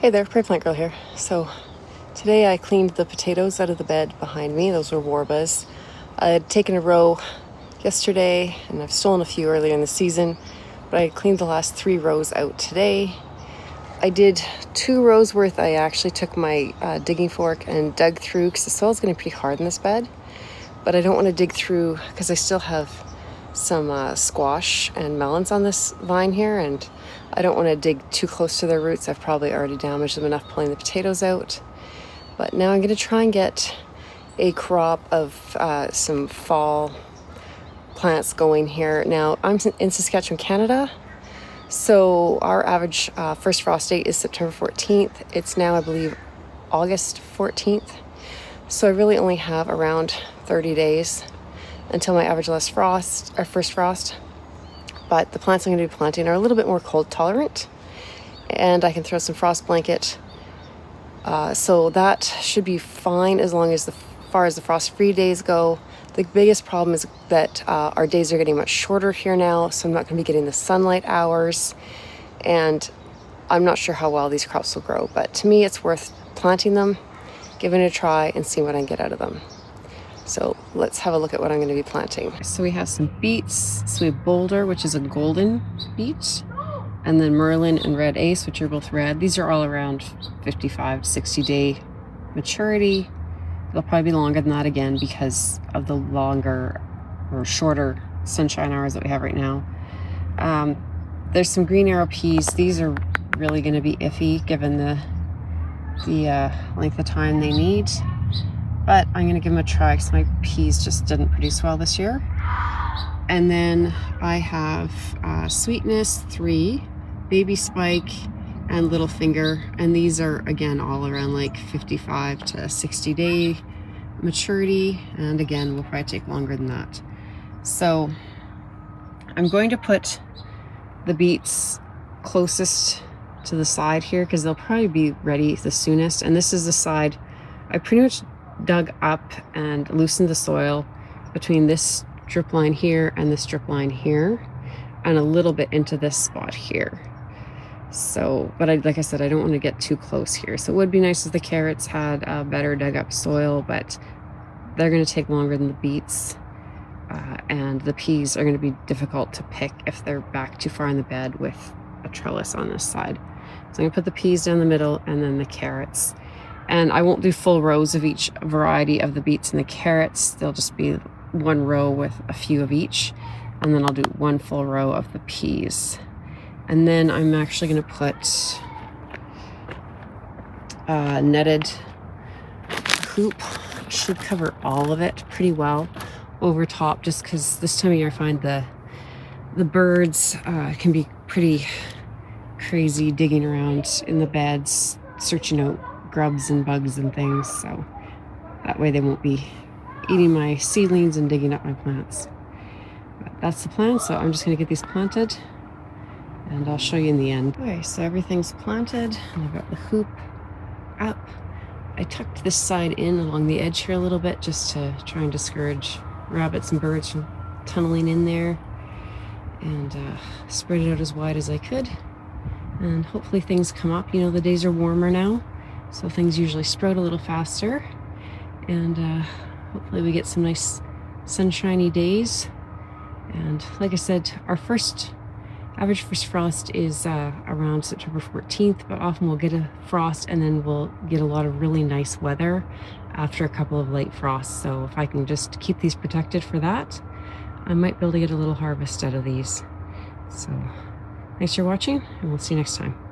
Hey there, Prairie Plant Girl here. So today I cleaned the potatoes out of the bed behind me. Those were warbas. I had taken a row yesterday and I've stolen a few earlier in the season, but I cleaned the last 3 rows out today. I did 2 rows worth. I actually took my digging fork and dug through because the soil's getting pretty hard in this bed, but I don't want to dig through because I still have some squash and melons on this vine here, and I don't want to dig too close to their roots. I've probably already damaged them enough pulling the potatoes out. But now I'm going to try and get a crop of some fall plants going here. Now, I'm in Saskatchewan, Canada, so our average first frost date is September 14th. It's now, I believe, August 14th. So I really only have around 30 days until my average first frost. But the plants I'm going to be planting are a little bit more cold tolerant, and I can throw some frost blanket. So that should be fine as long as far as the frost-free days go. The biggest problem is that our days are getting much shorter here now, so I'm not going to be getting the sunlight hours, and I'm not sure how well these crops will grow. But to me, it's worth planting them, giving it a try, and seeing what I can get out of them. So let's have a look at what I'm going to be planting. So we have some beets. So we have Boulder, which is a golden beet, and then Merlin and Red Ace, which are both red. These are all around 55 to 60 day maturity. They'll probably be longer than that again because of the longer or shorter sunshine hours that we have right now. There's some green arrow peas. These are really going to be iffy given the length of time they need. But I'm going to give them a try because my peas just didn't produce well this year. And then I have Sweetness 3, Baby Spike, and Little Finger. And these are, again, all around like 55 to 60 day maturity. And again, will probably take longer than that. So I'm going to put the beets closest to the side here because they'll probably be ready the soonest. And this is the side I pretty much dug up and loosened the soil between this drip line here and this drip line here, and a little bit into this spot here. So, but like I said, I don't want to get too close here. So it would be nice if the carrots had better dug up soil, but they're going to take longer than the beets, and the peas are going to be difficult to pick if they're back too far in the bed with a trellis on this side. So I'm going to put the peas down the middle and then the carrots. And I won't do full rows of each variety of the beets and the carrots. They'll just be one row with a few of each. And then I'll do one full row of the peas. And then I'm actually going to put netted hoop. Should cover all of it pretty well over top, just because this time of year I find the birds can be pretty crazy digging around in the beds, searching out grubs and bugs and things, so that way they won't be eating my seedlings and digging up my plants. But that's the plan, so I'm just going to get these planted and I'll show you in the end. Okay, so everything's planted and I've got the hoop up. I tucked this side in along the edge here a little bit just to try and discourage rabbits and birds from tunneling in there, and spread it out as wide as I could, and hopefully things come up. You know, the days are warmer now, so things usually sprout a little faster, and hopefully we get some nice sunshiny days. And like I said, our average first frost is around September 14th, but often we'll get a frost and then we'll get a lot of really nice weather after a couple of late frosts. So if I can just keep these protected for that, I might be able to get a little harvest out of these. So thanks for watching, and we'll see you next time.